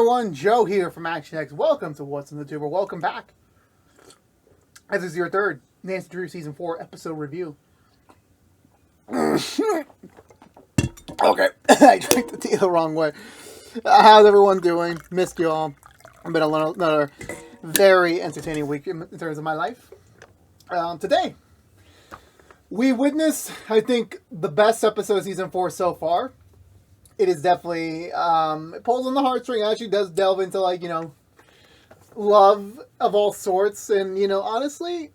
everyone, Joe here from ActionX. Welcome to What's in the Tuber. Welcome back. This is your third Nancy Drew Season 4 episode review. Okay, I drank the tea the wrong way. How's everyone doing? Missed you all. It's been another very entertaining week in terms of my life. Today, we witnessed, I think, the best episode of Season 4 so far. It is definitely, it pulls on the heartstring. It actually does delve into, love of all sorts. And, honestly,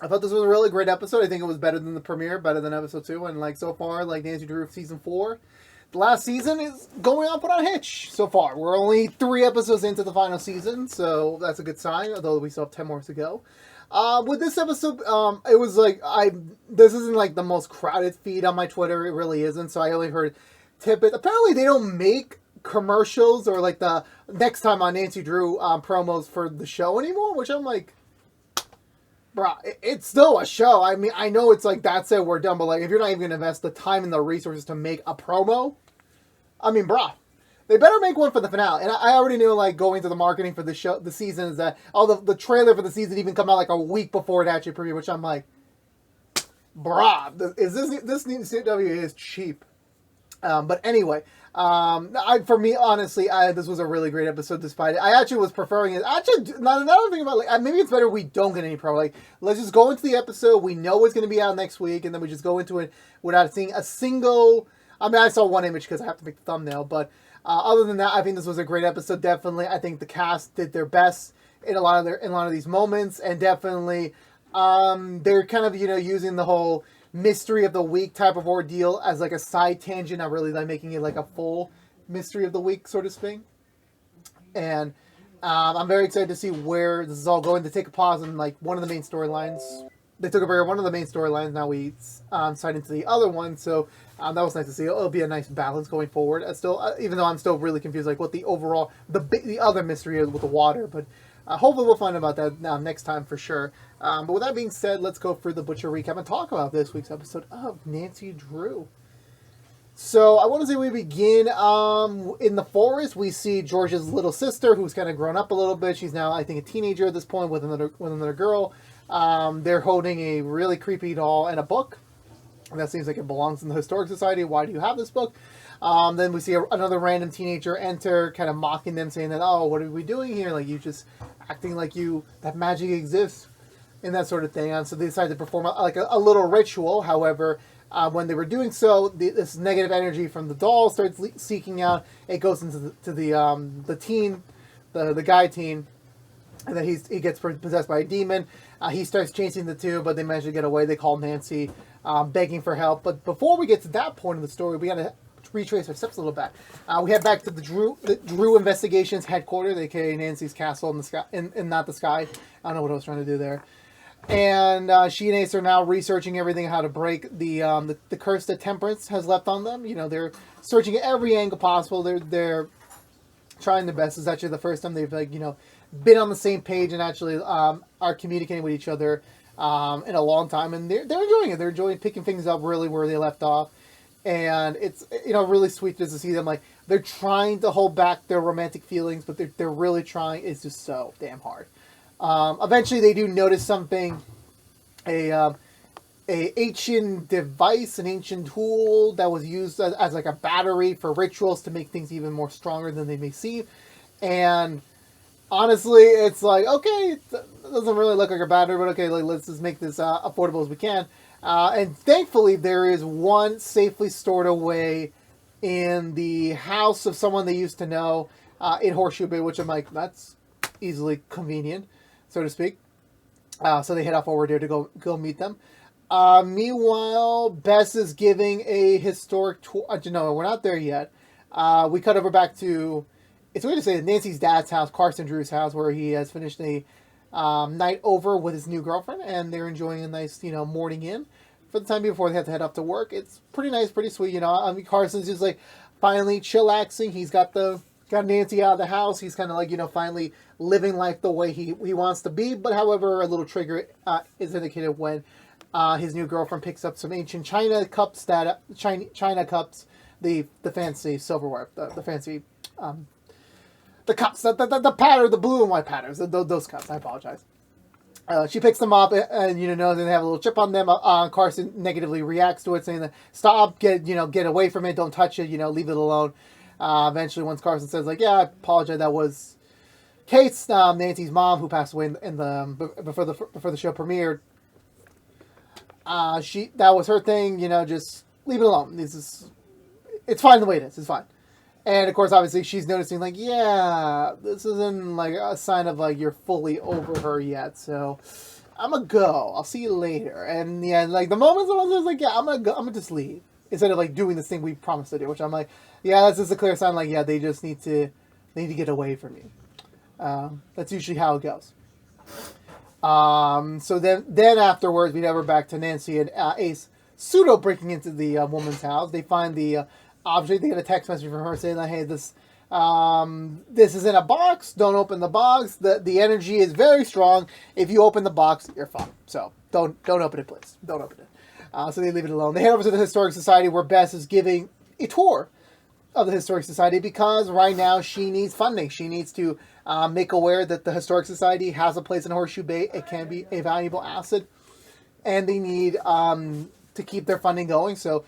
I thought this was a really great episode. I think it was better than the premiere, better than episode 2. And, so far, Nancy Drew Season 4, the last season is going off without a hitch so far. We're only 3 episodes into the final season, so that's a good sign, although we still have 10 more to go. With this episode, it was this isn't the most crowded feed on my Twitter. It really isn't. So I only heard tidbits. Apparently they don't make commercials or the next time on Nancy Drew promos for the show anymore, which I'm like, bruh, it's still a show. I mean, I know it's that's it, we're done, but if you're not even gonna invest the time and the resources to make a promo, I mean, bruh, they better make one for the finale. And I already knew, going to the marketing for the show, the season, is that the trailer for the season even come out a week before it actually premiered, which I'm like, bruh, this new CW is cheap. But anyway, for me, honestly, this was a really great episode despite it. I actually was preferring it. Actually, another thing about maybe it's better we don't get any promo. Let's just go into the episode. We know it's going to be out next week, and then we just go into it without seeing a single. I mean, I saw one image because I have to make the thumbnail, but other than that, I think this was a great episode. Definitely, I think the cast did their best in a lot of these moments, and definitely, they're kind of using the whole mystery of the week type of ordeal as a side tangent, not really making it a full mystery of the week sort of thing. And I'm very excited to see where this is all going. To take a pause on one of the main storylines. They took a break on one of the main storylines. Now we signed into the other one, so that was nice to see. It'll be a nice balance going forward. Even though I'm still really confused, what the overall the other mystery is with the water, but. Hopefully we'll find out about that next time for sure. But with that being said, let's go through the Butcher recap and talk about this week's episode of Nancy Drew. So I want to say we begin in the forest. We see George's little sister, who's kind of grown up a little bit. She's now, I think, a teenager at this point with another girl. They're holding a really creepy doll and a book. And that seems like it belongs in the Historic Society. Why do you have this book? Then we see another random teenager enter, kind of mocking them, saying that, oh, what are we doing here? You just acting that magic exists, and that sort of thing. And so they decide to perform a little ritual. However, when they were doing so, this negative energy from the doll starts seeking out. It goes into the teen, the guy teen, and then he gets possessed by a demon. He starts chasing the two, but they manage to get away. They call Nancy, begging for help. But before we get to that point of the story, we got to retrace our steps a little bit. We head back to the Drew Investigations headquarters, aka Nancy's castle in the sky, and not the sky. I don't know what I was trying to do there. And she and Ace are now researching everything, how to break the curse that Temperance has left on them. They're searching at every angle possible. They're trying their best. It's actually the first time they've been on the same page and actually are communicating with each other in a long time, and they're enjoying it. They're enjoying picking things up really where they left off. And it's really sweet just to see them they're trying to hold back their romantic feelings, but they're really trying. It's just so damn hard. Eventually, they do notice something, a ancient device, an ancient tool that was used as a battery for rituals to make things even more stronger than they may seem. And honestly, it's okay, it doesn't really look like a battery, but okay, let's just make this affordable as we can. And thankfully, there is one safely stored away in the house of someone they used to know in Horseshoe Bay, which I'm that's easily convenient, so to speak. So they head off over there to go meet them. Meanwhile, Bess is giving a historic tour. No, we're not there yet. We cut over back to, it's weird to say, Nancy's dad's house, Carson Drew's house, where he has finished a night over with his new girlfriend, and they're enjoying a nice, morning in for the time before they have to head up to work. It's pretty nice, pretty sweet, Carson's just finally chillaxing. He's got Nancy out of the house. He's kind of finally living life the way he wants to be. But however, a little trigger is indicated when his new girlfriend picks up some ancient china cups, the fancy silverware, the fancy the cups, the pattern, the blue and white patterns, those cups. I apologize. She picks them up, and they have a little chip on them. Carson negatively reacts to it, saying that stop, get away from it, don't touch it, leave it alone. Eventually, once Carson says like, yeah, I apologize, that was Kate's, Nancy's mom, who passed away in the before the show premiered. That was her thing, just leave it alone. It's fine the way it is. It's fine. And, of course, obviously, she's noticing, like, yeah, this isn't, like, a sign of, like, you're fully over her yet, so I'm gonna go. I'll see you later. And, yeah, like, the moment someone says, like, yeah, I'm gonna go, I'm gonna just leave. Instead of, like, doing this thing we promised to do, which I'm like, yeah, that's just a clear sign, like, yeah, they just need to get away from me. That's usually how it goes. So then afterwards, we never back to Nancy and Ace pseudo breaking into the woman's house. They find the object. They get a text message from her saying that, hey, this is in a box. Don't open the box. The energy is very strong. If you open the box, you're fine. So don't open it, please. Don't open it. So they leave it alone. They head over to the Historic Society where Bess is giving a tour of the Historic Society because right now she needs funding. She needs to make aware that the Historic Society has a place in Horseshoe Bay. It can be a valuable asset, and they need to keep their funding going. So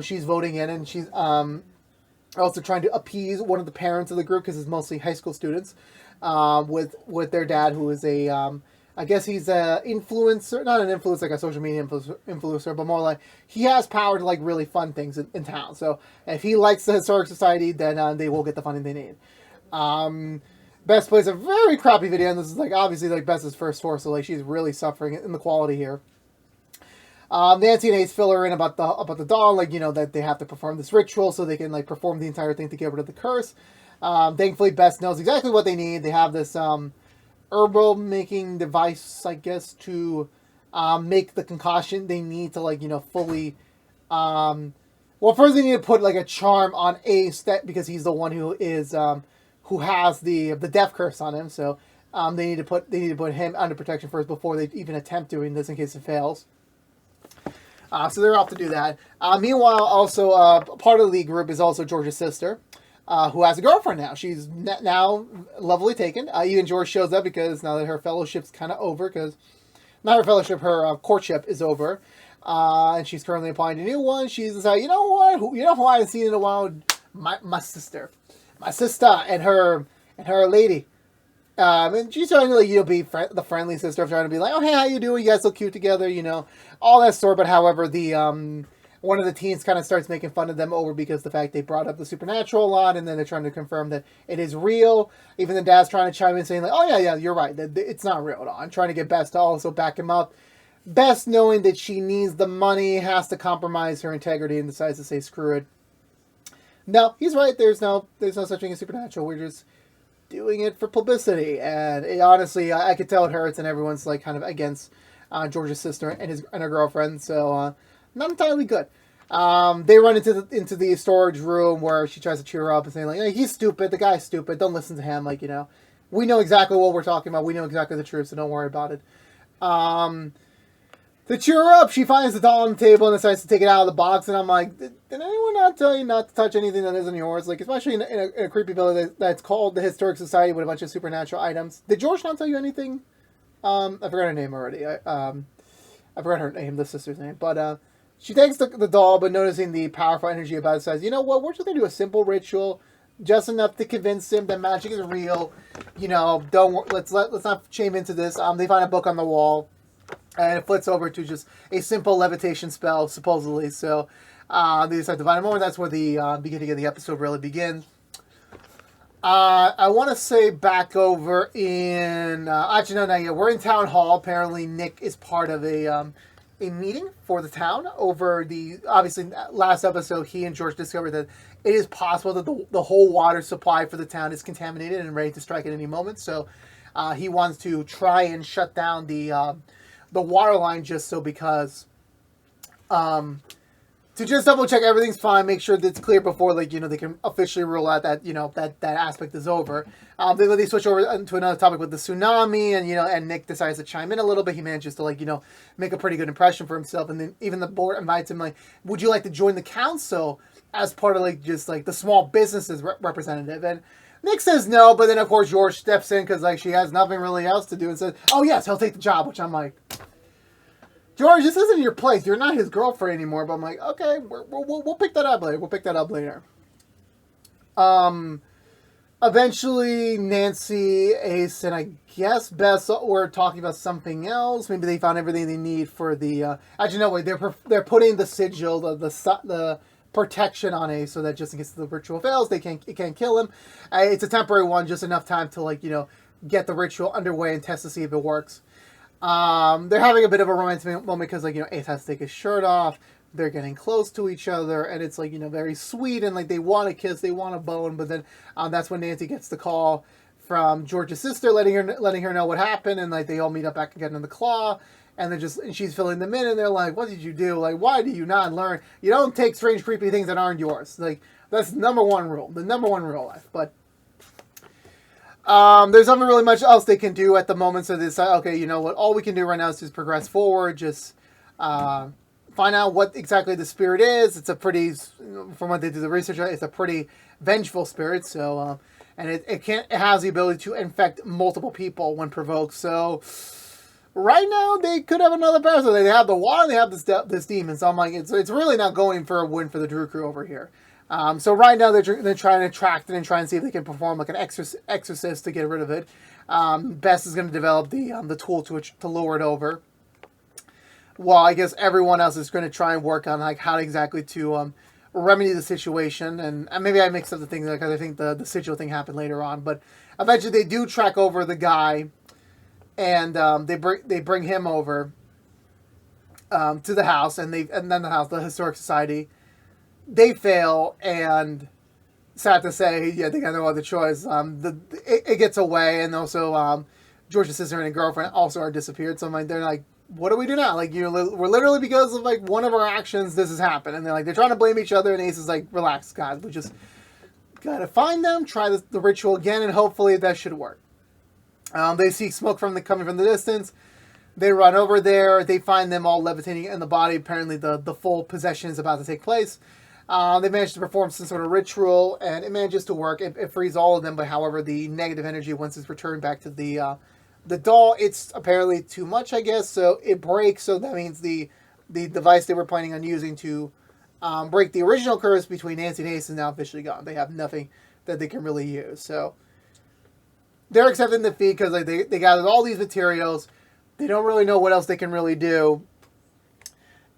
she's voting in, and she's also trying to appease one of the parents of the group because it's mostly high school students with their dad, who is I guess he's an influencer, not an influencer like a social media influencer, but more like he has power to like really fund things in town. So if he likes the Historic Society, then they will get the funding they need. Bess plays a very crappy video, and this is like obviously like Bess's first tour, so like she's really suffering in the quality here. Nancy and Ace fill her in about the doll, like that they have to perform this ritual so they can like perform the entire thing to get rid of the curse. Thankfully, Bess knows exactly what they need. They have this herbal making device, I guess, to make the concoction they need to like fully. Well, first they need to put like a charm on Ace because he's the one who is who has the death curse on him. So they need to put him under protection first before they even attempt doing this in case it fails. So they're off to do that. Meanwhile, also part of the group is also George's sister, who has a girlfriend now. She's now lovely taken. Even George shows up because now that her fellowship's kind of over, because not her fellowship, her courtship is over, and she's currently applying to a new one. She's decided, you know what? Who I haven't seen in a while? My sister, and her lady. And she's trying to like, be the friendly sister, trying to be like, oh hey, how you doing? You guys look cute together, all that sort. But however, the one of the teens kind of starts making fun of them over because the fact they brought up the supernatural a lot, and then they're trying to confirm that it is real. Even the dad's trying to chime in, saying like, oh yeah, you're right, it's not real at all. I'm trying to get Bess to also back him up. Bess, knowing that she needs the money, has to compromise her integrity and decides to say screw it. No, he's right. There's no such thing as supernatural. We're just doing it for publicity, and honestly, I could tell it hurts, and everyone's like kind of against George's sister and her girlfriend, so not entirely good. They run into the storage room where she tries to cheer her up and saying like, hey, he's stupid, the guy's stupid, don't listen to him, like we know exactly what we're talking about, we know exactly the truth, so don't worry about it. To cheer her up, she finds the doll on the table and decides to take it out of the box, and I'm like, did anyone not tell you not to touch anything that isn't yours? Like, especially in a creepy building that's called the Historic Society with a bunch of supernatural items. Did George not tell you anything? I forgot her name already. I forgot her name, the sister's name. But she takes the doll, but noticing the powerful energy about it, says, you know what, we're just going to do a simple ritual, just enough to convince him that magic is real. Let's not shame into this. They find a book on the wall, and it flips over to just a simple levitation spell, supposedly. So they decide to find more, and that's where the beginning of the episode really begins. I want to say back over in... actually, no, not yet. We're in Town Hall. Apparently, Nick is part of a meeting for the town over the... Obviously, last episode, he and George discovered that it is possible that the whole water supply for the town is contaminated and ready to strike at any moment. So he wants to try and shut down the water line just so because... to just double check everything's fine, make sure that it's clear before, like, they can officially rule out that, that aspect is over. They switch over to another topic with the tsunami, and Nick decides to chime in a little bit. He manages to, like, make a pretty good impression for himself, and then even the board invites him, like, would you like to join the council as part of, like, just, like, the small businesses representative? And Nick says no, but then of course George steps in because like she has nothing really else to do and says, "Oh yes, he'll take the job." Which I'm like, George, this isn't your place. You're not his girlfriend anymore. But I'm like, okay, we'll pick that up later. We'll pick that up later. Eventually, Nancy, Ace, and I guess Bess were talking about something else. Maybe they found everything they need for the. Actually, no, wait. They're putting the sigil, the protection on Ace, so that just in case the ritual fails, it can't kill him. It's a temporary one, just enough time to get the ritual underway and test to see if it works. They're having a bit of a romantic moment because Ace has to take his shirt off. They're getting close to each other, and it's very sweet, and they want to kiss, they want to bone, but then that's when Nancy gets the call from George's sister, letting her know what happened, and they all meet up back again in the claw, and she's filling them in, and they're like, "What did you do? Why do you not learn? You don't take strange, creepy things that aren't yours." That's number one rule, the number one rule of life. But there's not really much else they can do at the moment, so they decide, okay, you know what? All we can do right now is just progress forward, just find out what exactly the spirit is. It's a pretty, from what they do the research, it's a pretty vengeful spirit. So, and it has the ability to infect multiple people when provoked. So, right now they could have another parasite. They have the water, they have this demon. So I'm like, it's really not going for a win for the Drew crew over here. So right now they're trying to attract it and try and see if they can perform like an exorcist to get rid of it. Bess is going to develop the tool to lure it over. Well, I guess everyone else is going to try and work on how exactly to remedy the situation. And maybe I mixed up the things because I think the sigil thing happened later on. But eventually they do track over the guy, and they bring him over to the house, and then the Historic Society. They fail, and sad to say, yeah, they got no other choice. It gets away, and also George's sister and girlfriend also are disappeared. So they're like, what do we do now? We're literally, because of one of our actions, this has happened. And they're trying to blame each other, and Ace is like, relax, guys, we just gotta find them, try the ritual again, and hopefully that should work. They see smoke coming from the distance. They run over there. They find them all levitating in the body. Apparently the full possession is about to take place. They manage to perform some sort of ritual, and it manages to work. It frees all of them, but however, the negative energy, once it's returned back to the doll, it's apparently too much, I guess, so it breaks. So that means the device they were planning on using to break the original curse between Nancy and Ace is now officially gone. They have nothing that they can really use. So they're accepting defeat because they gathered all these materials. They don't really know what else they can really do.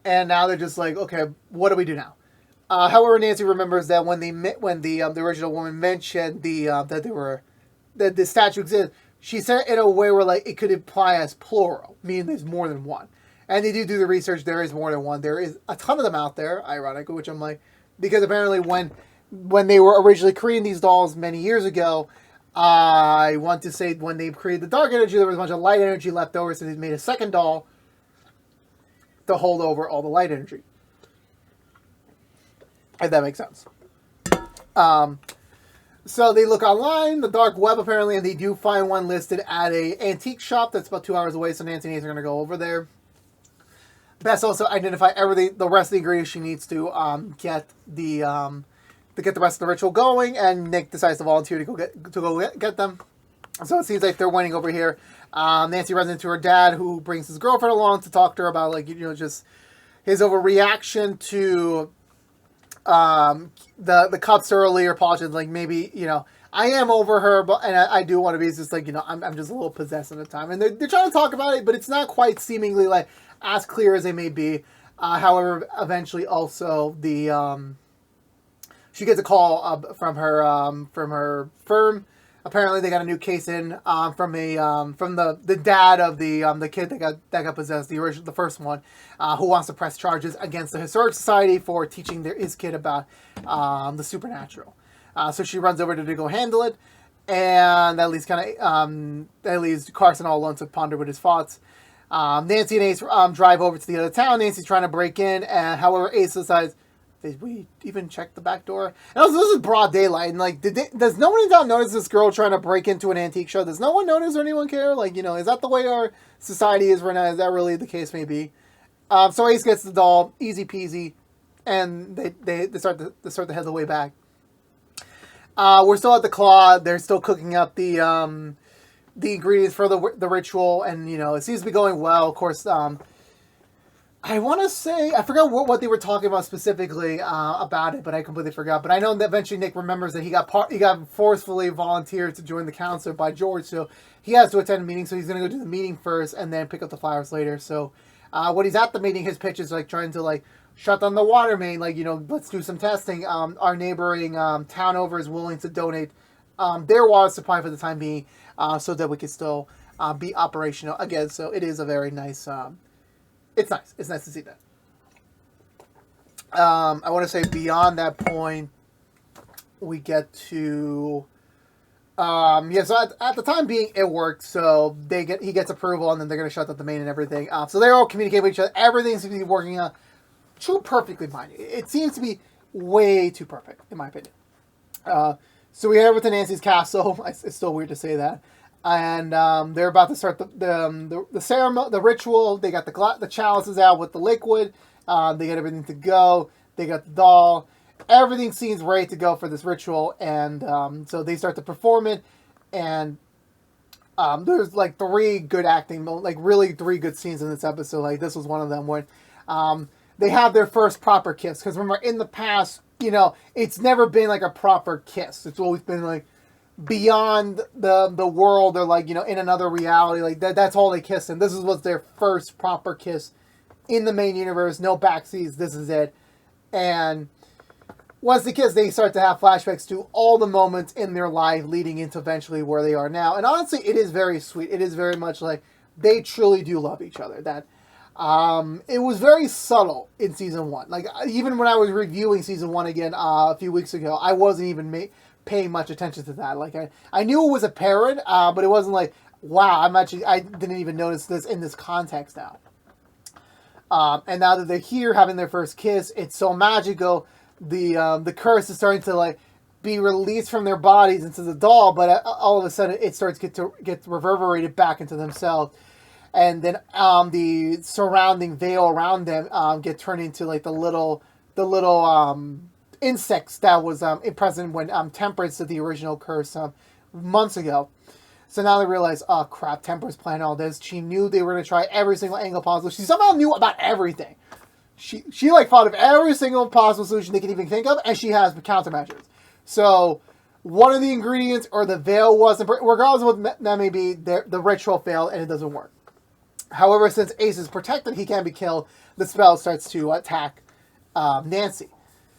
And now they're just like, okay, what do we do now? However, Nancy remembers that when the original woman mentioned that the statue exists, she said it in a way where it could imply as plural, meaning there's more than one. And they do the research. There is more than one. There is a ton of them out there, ironically, which I'm like, because apparently when they were originally creating these dolls many years ago, I want to say when they created the dark energy, there was a bunch of light energy left over, so they made a second doll to hold over all the light energy. If that makes sense. So they look online, the dark web apparently, and they do find one listed at a antique shop that's about 2 hours away, so Nancy and Ace are going to go over there. Bess also identify the rest of the ingredients she needs to get the rest of the ritual going, and Nick decides to volunteer to go get them. So it seems like they're winning over here. Nancy runs into her dad, who brings his girlfriend along to talk to her about just his overreaction to the cups earlier. Apologized, maybe I am over her, but and I do want to be. It's just I'm just a little possessed at the time, and they're trying to talk about it, but it's not quite seemingly as clear as they may be. However, eventually, also she gets a call from her firm. Apparently, they got a new case in from the dad of the kid that got possessed, the first one, who wants to press charges against the Historic Society for teaching his kid about the supernatural. So she runs over to go handle it, and that leaves Carson all alone to ponder with his thoughts. Nancy and Ace drive over to the other town. Nancy's trying to break in, and however, Ace decides, did we even check the back door? And also, this is broad daylight, and does no one in town notice this girl trying to break into an antique show? Does no one notice or anyone care? Is that the way our society is right now? Is that really the case? Maybe. So Ace gets the doll, easy peasy, and they start to head the way back. We're still at the claw. They're still cooking up the ingredients for the ritual, and it seems to be going well. Of course, I want to say I forgot what they were talking about specifically about it, but I completely forgot. But I know that eventually Nick remembers that he got forcefully volunteered to join the council by George, so he has to attend a meeting. So he's going to go do the meeting first, and then pick up the flowers later. So when he's at the meeting, his pitch is like trying to like shut down the water main, like let's do some testing. Our neighboring town over is willing to donate their water supply for the time being, so that we can still be operational again. So it is a very nice. It's nice. It's nice to see that. I want to say beyond that point, we get to. So at the time being, it worked. So he gets approval, and then they're going to shut down the main and everything. So they're all communicating with each other. Everything seems to be working out too perfectly, mind you. It seems to be way too perfect, in my opinion. So we head over to Nancy's castle. It's still weird to say that. And they're about to start the ceremony, the ritual. They got the chalices out with the liquid. They got everything to go. They got the doll. Everything seems ready to go for this ritual. And so they start to perform it. And there's like three good acting, like really three good scenes in this episode. Like this was one of them when they have their first proper kiss. Because remember, in the past, it's never been like a proper kiss. It's always been like beyond the world, or like in another reality, like that's all they kiss. And this was their first proper kiss in the main universe. No backseas. This is it. And once they kiss, they start to have flashbacks to all the moments in their life leading into eventually where they are now. And honestly, it is very sweet. It is very much like they truly do love each other. That it was very subtle in season 1. Like even when I was reviewing season 1 again a few weeks ago, I wasn't even paying much attention to that. Like I knew it was apparent, but it wasn't like, wow, I didn't even notice this in this context now. And now that they're here having their first kiss, it's so magical. The curse is starting to like be released from their bodies into the doll, but all of a sudden it starts to get reverberated back into themselves. And then the surrounding veil around them get turned into like the little insects that was present when Temperance did the original curse months ago. So now they realize, oh crap, Temperance planned all this. She knew they were going to try every single angle possible. She somehow knew about everything. She like thought of every single possible solution they could even think of, and she has countermeasures. So one of the ingredients or the veil wasn't, regardless of what that may be, the ritual failed and it doesn't work. However, since Ace is protected, he can't be killed. The spell starts to attack Nancy.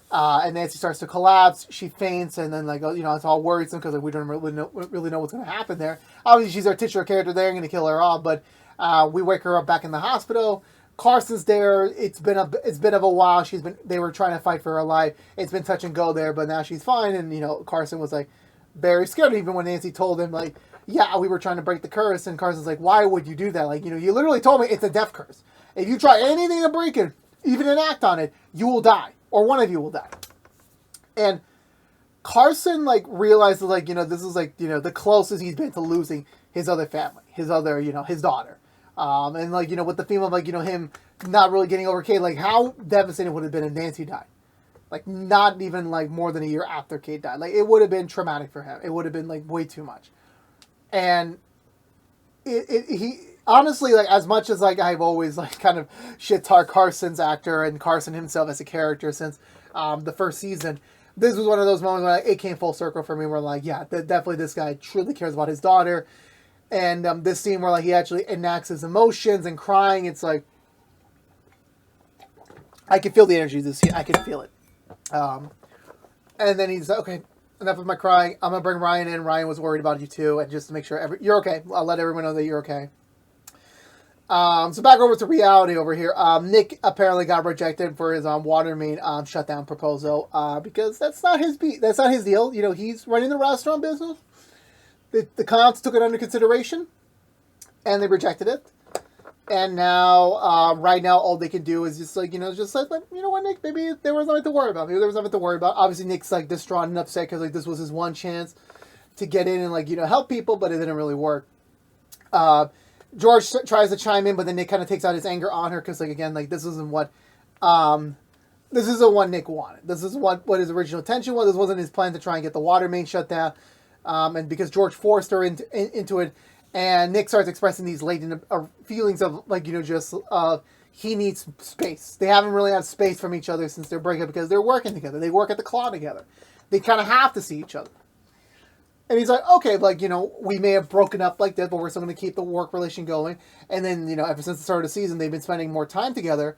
And Nancy starts to collapse. She faints, and then it's all worrisome because we don't really know what's going to happen there. Obviously, she's our titular character. They're going to kill her off, but we wake her up back in the hospital. Carson's there. It's been of a while. They were trying to fight for her life. It's been touch and go there, but now she's fine. And Carson was like very scared, even when Nancy told him like, yeah, we were trying to break the curse. And Carson's like, why would you do that? Like, you literally told me it's a death curse. If you try anything to break it, even enact on it, you will die. Or one of you will die. And Carson, realizes, this is, the closest he's been to losing his other family. His other, his daughter. And, with the theme of, him not really getting over Kate. How devastating would it have been if Nancy died? Not even, more than a year after Kate died. It would have been traumatic for him. It would have been, way too much. And he... Honestly, as much as, I've always, kind of shit-talked Carson's actor and Carson himself as a character since the first season, this was one of those moments when it came full circle for me where, yeah, definitely this guy truly cares about his daughter. And this scene where, he actually enacts his emotions and crying, it's I can feel the energy of this scene. I can feel it. And then he's like, okay, enough of my crying. I'm going to bring Ryan in. Ryan was worried about you, too, and just to make sure you're okay. I'll let everyone know that you're okay. So back over to reality over here. Nick apparently got rejected for his water main shutdown proposal because that's not his beat. That's not his deal. He's running the restaurant business. The cons took it under consideration, and they rejected it. And now, right now, all they can do is just you know what, Nick? Maybe there was nothing to worry about. Obviously, Nick's distraught and upset because this was his one chance to get in and help people, but it didn't really work. George tries to chime in, but then Nick kind of takes out his anger on her because, again, this isn't what this isn't what Nick wanted. This is what his original intention was. This wasn't his plan to try and get the water main shut down. And because George forced her into it, and Nick starts expressing these latent feelings of, like, just he needs space. They haven't really had space from each other since their breakup because they're working together. They work at the claw together. They kind of have to see each other. And he's like, okay, like, we may have broken up like this, but we're still going to keep the work relation going. And then, ever since the start of the season, they've been spending more time together.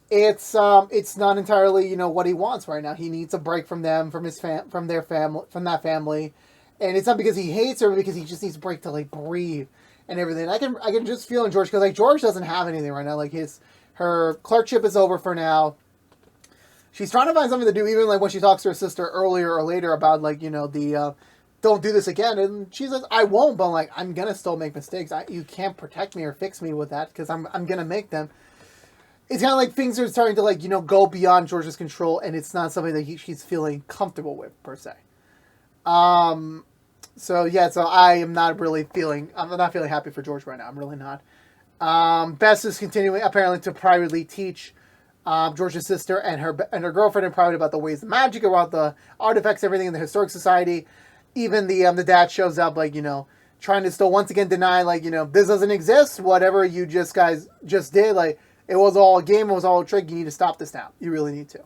It's not entirely, what he wants right now. He needs a break from them, from their family, from that family. And it's not because he hates her, but because he just needs a break to, like, breathe and everything. I can just feel in George, because, like, George doesn't have anything right now. Like, her clerkship is over for now. She's trying to find something to do, even, like, when she talks to her sister earlier or later about, like, the don't do this again. And she says, I won't, but, like, I'm going to still make mistakes. You can't protect me or fix me with that, because I'm going to make them. It's kind of like things are starting to, like, go beyond George's control, and it's not something that she's feeling comfortable with, per se. So I am not really feeling, I'm not feeling happy for George right now. I'm really not. Bess is continuing, apparently, to privately teach George's sister and her girlfriend in private about the ways of magic, about the artifacts, everything in the Historic Society. Even the dad shows up, like, trying to still once again deny, like, this doesn't exist. Whatever you guys just did, like, it was all a game, it was all a trick. You need to stop this now. You really need to.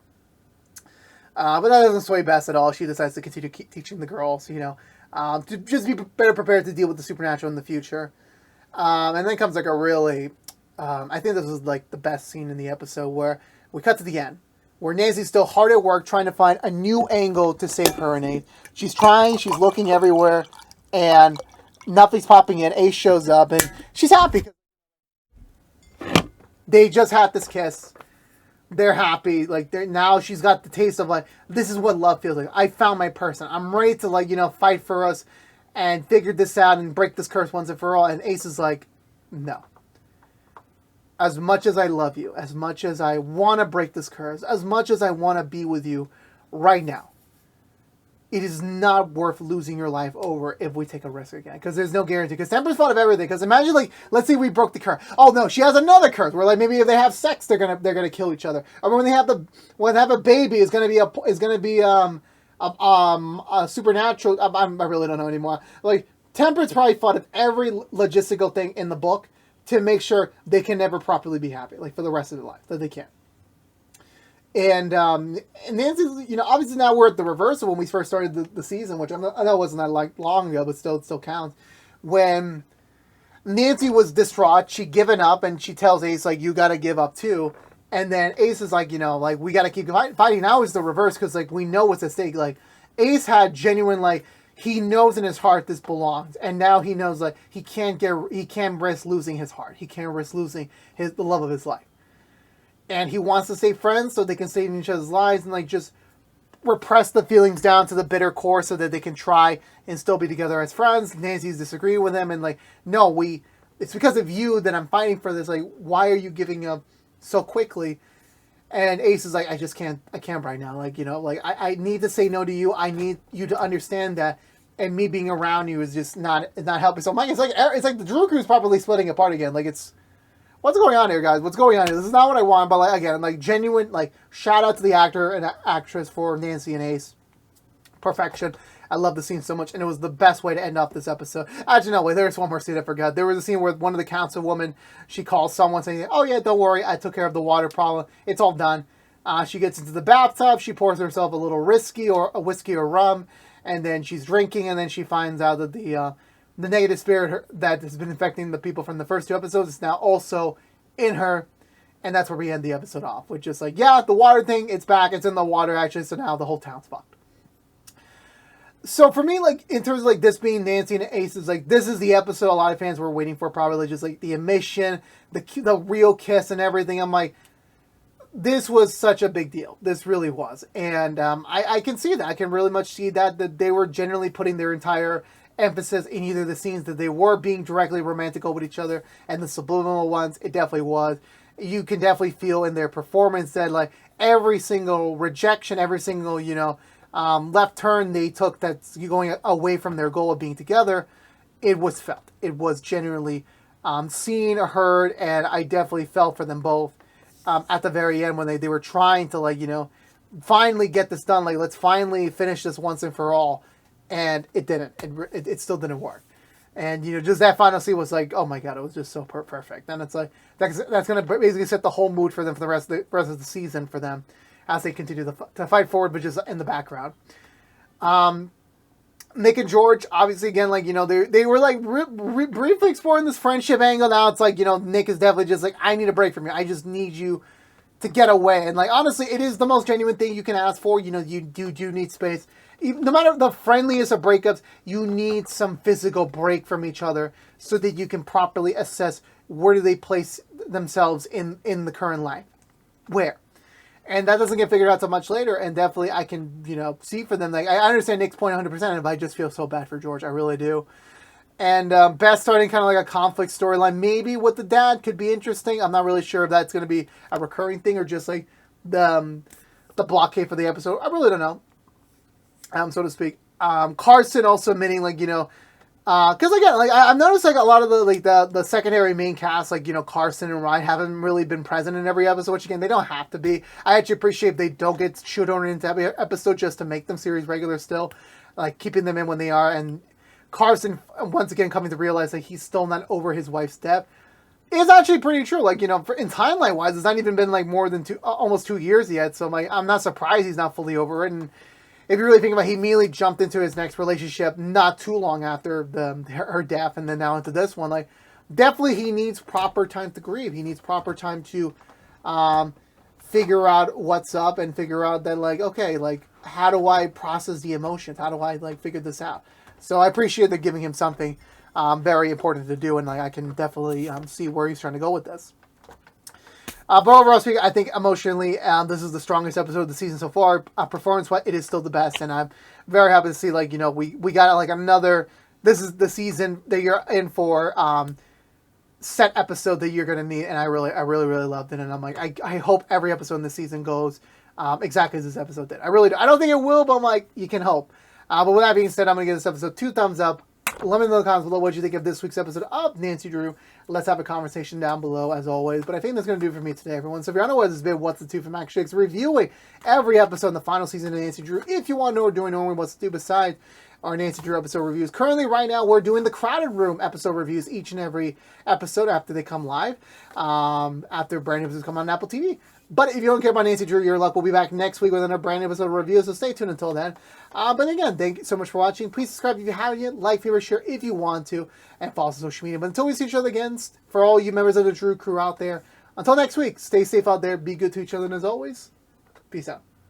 But that doesn't sway Bess at all. She decides to continue teaching the girls, to just be better prepared to deal with the supernatural in the future. And then comes, like, a really, I think this was, like, the best scene in the episode, where we cut to the end, where Nancy's still hard at work trying to find a new angle to save her and Ace. She's trying, she's looking everywhere, and nothing's popping in. Ace shows up, and she's happy. They just had this kiss. They're happy. Like, now she's got the taste of, like, this is what love feels like. I found my person. I'm ready to, like, fight for us and figure this out and break this curse once and for all. And Ace is like, no. As much as I love you, as much as I want to break this curse, as much as I want to be with you right now, it is not worth losing your life over if we take a risk again. Because there's no guarantee. Because Temper's thought of everything. Because imagine, like, let's say we broke the curse. Oh no, she has another curse where, like, maybe if they have sex, they're gonna kill each other. Or when they have a baby, is gonna be a supernatural. I really don't know anymore. Like, Temper's probably thought of every logistical thing in the book to make sure they can never properly be happy, like, for the rest of their life, that they can't. And Nancy's, obviously now we're at the reverse of when we first started the season, which I know it wasn't that, like, long ago, but still counts. When Nancy was distraught, she'd given up, and she tells Ace, like, you got to give up too. And then Ace is like, like, we got to keep fighting. Now is the reverse, because, like, we know what's at stake. Like, Ace had genuine, like, he knows in his heart this belongs, and now he knows, like, he can't risk losing his heart. He can't risk losing the love of his life. And he wants to stay friends so they can stay in each other's lives and, like, just repress the feelings down to the bitter core so that they can try and still be together as friends. Nancy's disagreeing with him and, like, no, it's because of you that I'm fighting for this. Like, why are you giving up so quickly? And Ace is like, I can't right now. Like, like, I need to say no to you. I need you to understand that. And me being around you is just not helping. So Mike, it's like the Drew Crew's probably splitting apart again. Like, what's going on here, guys? What's going on here? This is not what I want, but, like, again, like, genuine, like, shout out to the actor and actress for Nancy and Ace. Perfection. I love the scene so much, and it was the best way to end off this episode. Actually, no, wait, there's one more scene I forgot. There was a scene where one of the councilwomen, she calls someone saying, oh, yeah, don't worry, I took care of the water problem. It's all done. She gets into the bathtub, she pours herself a little whiskey or rum, and then she's drinking, and then she finds out that the negative spirit that has been infecting the people from the first two episodes is now also in her. And that's where we end the episode off. Which is like, yeah, the water thing, it's back. It's in the water, actually. So now the whole town's fucked. So for me, like, in terms of, like, this being Nancy and Ace's, like, this is the episode a lot of fans were waiting for, probably just, like, the admission, the real kiss and everything. I'm like, this was such a big deal. This really was. And I can see that. I can really much see that they were generally putting their entire emphasis in either the scenes that they were being directly romantical with each other and the subliminal ones. It definitely was. You can definitely feel in their performance that, like, every single rejection, every single, left turn they took that's going away from their goal of being together, it was felt. It was genuinely seen or heard, and I definitely felt for them both. at the very end when they were trying to, like, finally get this done. Like, let's finally finish this once and for all. And it didn't. It still didn't work. And, just that final scene was like, oh my God, it was just so perfect. And it's like, that's going to basically set the whole mood for them for the rest of the season for them as they continue to fight forward, but just in the background. Nick and George, obviously, again, like, they were like briefly exploring this friendship angle. Now it's like, Nick is definitely just like, I need a break from you. I just need you to get away. And, like, honestly, it is the most genuine thing you can ask for. You do need space. No matter the friendliest of breakups, you need some physical break from each other so that you can properly assess where do they place themselves in the current life. Where? And that doesn't get figured out so much later. And definitely I can, see for them. Like, I understand Nick's point 100%, but I just feel so bad for George. I really do. And Beth starting kind of like a conflict storyline. Maybe with the dad could be interesting. I'm not really sure if that's going to be a recurring thing or just like the blockade for the episode. I really don't know. So to speak. Carson also admitting, like, because again, like, I've noticed, like, a lot of the secondary main cast, like, Carson and Ryan haven't really been present in every episode, which, again, they don't have to be. I actually appreciate if they don't get shoehorned into every episode just to make them series regular still, like, keeping them in when they are. And Carson, once again, coming to realize that he's still not over his wife's death is actually pretty true. Like, in timeline-wise, it's not even been, like, more than almost 2 years yet, so, like, I'm not surprised he's not fully over it. And if you really think about it, he immediately jumped into his next relationship not too long after her death, and then now into this one. Like, definitely he needs proper time to grieve. He needs proper time to figure out what's up and figure out that, like, okay, like, how do I process the emotions? How do I, like, figure this out? So I appreciate that giving him something very important to do, and, like, I can definitely see where he's trying to go with this. But overall speaking, I think emotionally, this is the strongest episode of the season so far. Performance-wise, it is still the best, and I'm very happy to see, like, we got, like, another, this is the season that you're in for, set episode that you're going to need, and I really loved it, and I'm like, I hope every episode in this season goes exactly as this episode did. I really do. I don't think it will, but I'm like, you can hope. But with that being said, I'm going to give this episode 2 thumbs up. Let me know in the comments below what you think of this week's episode of Nancy Drew. Let's have a conversation down below, as always. But I think that's going to do it for me today, everyone. So if you're unaware, this has been What's the Two from ActionX, reviewing every episode in the final season of Nancy Drew. If you want to know what we're doing normally, What's the Two besides our Nancy Drew episode reviews. Currently, right now, we're doing the Crowded Room episode reviews each and every episode after they come live, after brand new episodes come on Apple TV. But if you don't care about Nancy Drew, your luck. We'll be back next week with another brand new episode review, so stay tuned until then. But again, thank you so much for watching. Please subscribe if you haven't yet, like, favorite, share if you want to, and follow us on social media. But until we see each other again, for all you members of the Drew crew out there, until next week, stay safe out there, be good to each other, and as always, peace out.